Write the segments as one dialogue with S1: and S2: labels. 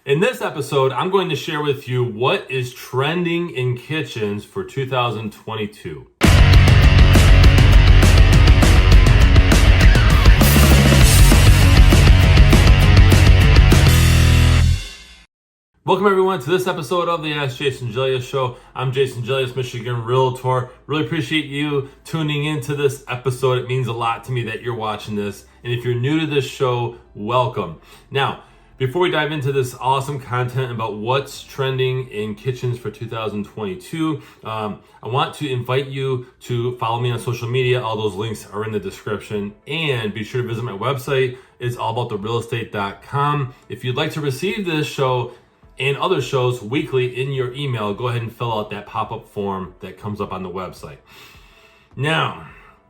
S1: In this episode, I'm going to share with you what is trending in kitchens for 2022. Welcome everyone to this episode of the AskJasonGelios Show. I'm Jason Gelios, Michigan Realtor. Really appreciate you tuning into this episode. It means a lot to me that you're watching this. And if you're new to this show, welcome. Now, before we dive into this awesome content about what's trending in kitchens for 2022, I want to invite you to follow me on social media. All those links are in the description. And be sure to visit my website. It's allabouttherealestate.com. If you'd like to receive this show and other shows weekly in your email, go ahead and fill out that pop-up form that comes up on the website. Now,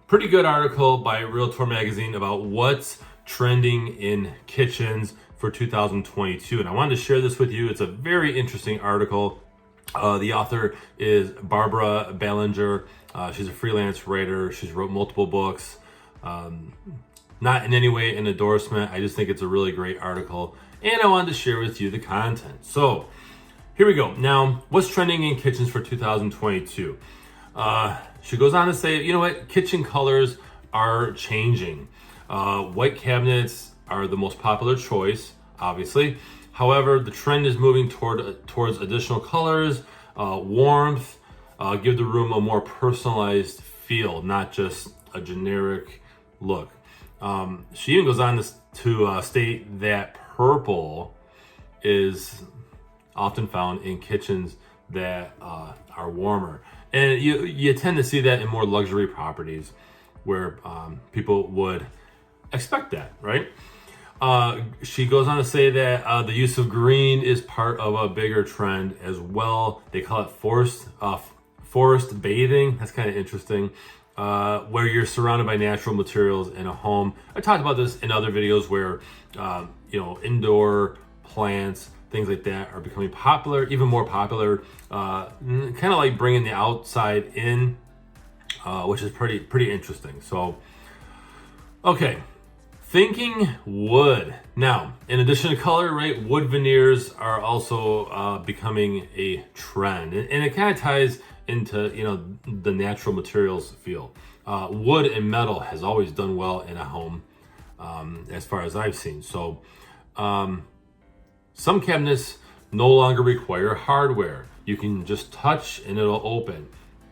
S1: pretty good article by Realtor Magazine about what's trending in kitchens for 2022. And I wanted to share this with you. It's a very interesting article. The author is Barbara Ballinger. She's a freelance writer. She's wrote multiple books. Not in any way an endorsement. I just think it's a really great article. And I wanted to share with you the content. So here we go. Now, what's trending in kitchens for 2022? She goes on to say, you know what? Kitchen colors are changing. White cabinets are the most popular choice, obviously. However, the trend is moving towards additional colors, warmth, give the room a more personalized feel, not just a generic look. She even goes on to state that purple is often found in kitchens that are warmer. And you tend to see that in more luxury properties where people would expect that, right? She goes on to say that the use of green is part of a bigger trend as well. They call it forest bathing. That's kind of interesting. Where you're surrounded by natural materials in a home. I talked about this in other videos where, indoor plants, things like that are becoming popular, even more popular, kind of like bringing the outside in, which is pretty interesting. So, okay, thinking wood. Now, in addition to color, right, wood veneers are also becoming a trend. And it kind of ties into, the natural materials feel. Wood and metal has always done well in a home, as far as I've seen. So some cabinets no longer require hardware. You can just touch and it'll open.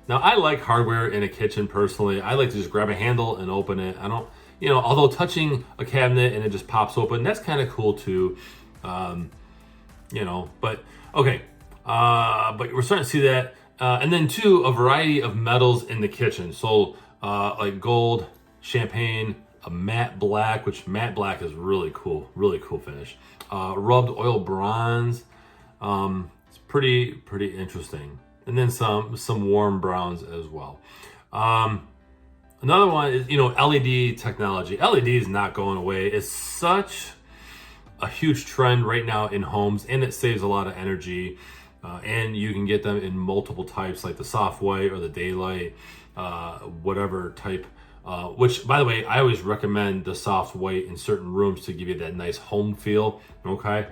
S1: Now, I like hardware in a kitchen personally. I like to just grab a handle and open it. I don't, although touching a cabinet and it just pops open, that's kind of cool too. But okay. But we're starting to see that. And then two, a variety of metals in the kitchen. So like gold, champagne, a matte black, which matte black is really cool finish. Rubbed oil bronze. It's pretty interesting. And then some warm browns as well. Another one is, LED technology. LED is not going away. It's such a huge trend right now in homes, and it saves a lot of energy. And you can get them in multiple types, like the soft white or the daylight, whatever type. Which, by the way, I always recommend the soft white in certain rooms to give you that nice home feel, okay?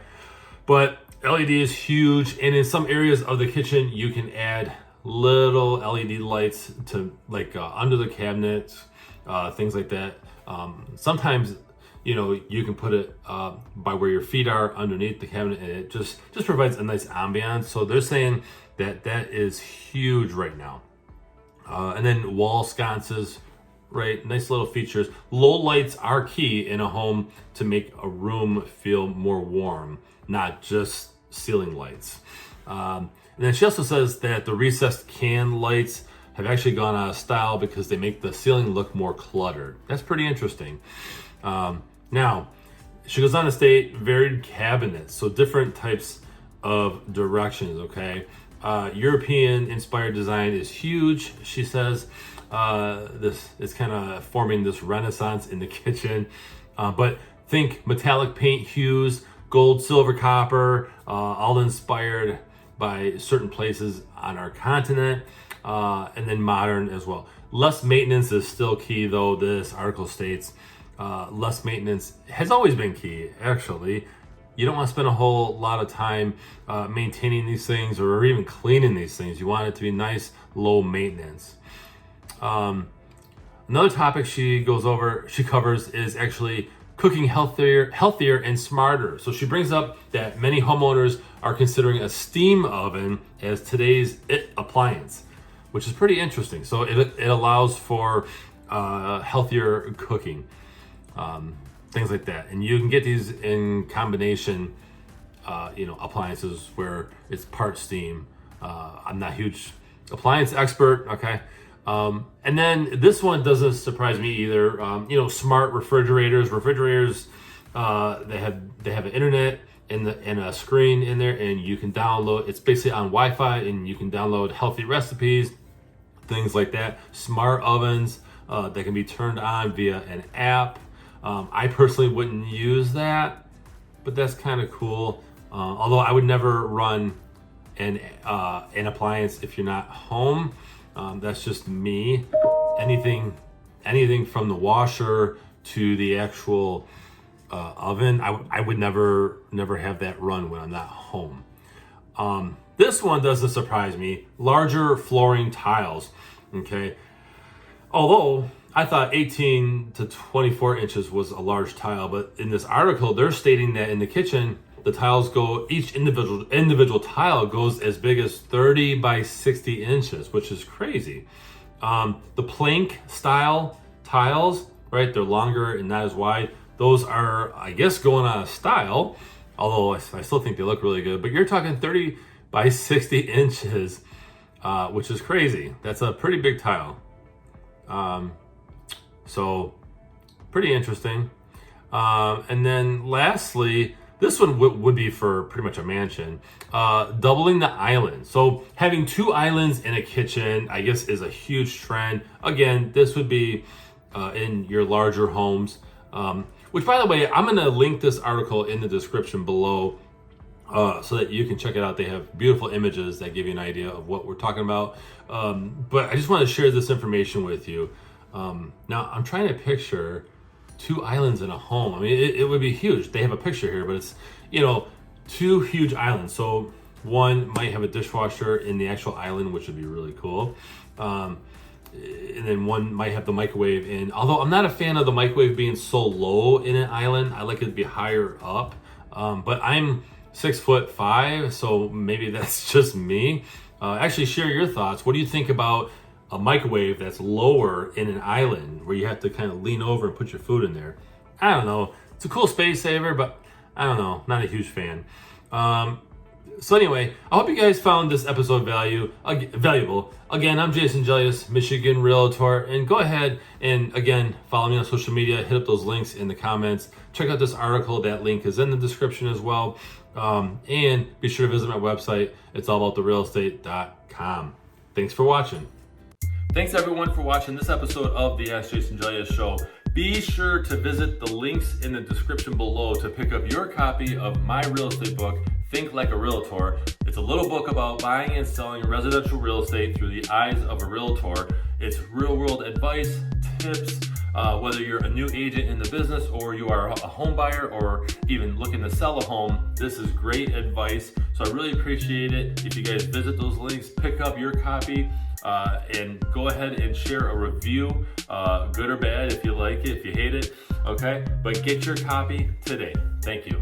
S1: But LED is huge, and in some areas of the kitchen, you can add little LED lights to, like, under the cabinets, things like that. Sometimes, you can put it by where your feet are underneath the cabinet, and it just provides a nice ambiance. So they're saying that is huge right now. And then wall sconces, right? Nice little features. Low lights are key in a home to make a room feel more warm, not just ceiling lights. And then she also says that the recessed can lights have actually gone out of style because they make the ceiling look more cluttered. That's pretty interesting. Now, she goes on to state varied cabinets, so different types of directions, okay? European inspired design is huge, she says. This is kind of forming this renaissance in the kitchen. But think metallic paint hues, gold, silver, copper, all inspired by certain places on our continent, and then modern as well. Less maintenance is still key, though. This article states less maintenance has always been key, actually. you don't want to spend a whole lot of time maintaining these things or even cleaning these things. You want it to be nice, low maintenance. Another topic she covers is actually cooking healthier and smarter. So she brings up that many homeowners are considering a steam oven as today's appliance, which is pretty interesting. So it allows for healthier cooking, things like that. And you can get these in combination, appliances where it's part steam. I'm not a huge appliance expert, okay? And then this one doesn't surprise me either. Smart refrigerators. They have an internet and a screen in there, and you can download. It's basically on Wi-Fi, and you can download healthy recipes, things like that. Smart ovens that can be turned on via an app. I personally wouldn't use that, but that's kind of cool. Although I would never run an appliance if you're not home. That's just me. Anything from the washer to the actual oven, I would never have that run when I'm not home. This one doesn't surprise me. Larger flooring tiles. Okay. Although I thought 18 to 24 inches was a large tile, but in this article, they're stating that in the kitchen, the tiles each individual tile goes as big as 30 by 60 inches, which is crazy. The plank style tiles, right? They're longer and not as wide. Those are, I guess, going out of style, although I still think they look really good, but you're talking 30 by 60 inches, which is crazy. That's a pretty big tile. So pretty interesting. And then lastly, this one would be for pretty much a mansion. Doubling the island. So having 2 islands in a kitchen, I guess, is a huge trend. Again, this would be in your larger homes. Which, by the way, I'm going to link this article in the description below so that you can check it out. They have beautiful images that give you an idea of what we're talking about. But I just want to share this information with you. Now, I'm trying to picture 2 islands in a home. I mean, it would be huge. They have a picture here, but it's, 2 huge islands. So one might have a dishwasher in the actual island, which would be really cool. And then one might have the microwave in. Although I'm not a fan of the microwave being so low in an island. I like it to be higher up. But I'm 6'5", so maybe that's just me. Actually, share your thoughts. What do you think about a microwave that's lower in an island where you have to kind of lean over and put your food in there? I don't know. It's a cool space saver, but I don't know. Not a huge fan. So anyway, I hope you guys found this episode valuable. Again, I'm Jason Gelios, Michigan Realtor, and go ahead and, again, follow me on social media. Hit up those links in the comments. Check out this article. That link is in the description as well. And be sure to visit my website. It's allabouttherealestate.com. Thanks for watching. Thanks everyone for watching this episode of the Ask Jason Gelios Show. Be sure to visit the links in the description below to pick up your copy of my real estate book, Think Like a Realtor. It's a little book about buying and selling residential real estate through the eyes of a realtor. It's real world advice, tips, whether you're a new agent in the business or you are a home buyer or even looking to sell a home. This is great advice. So I really appreciate it if you guys visit those links, pick up your copy, and go ahead and share a review, good or bad, if you like it, if you hate it, okay? But get your copy today. Thank you.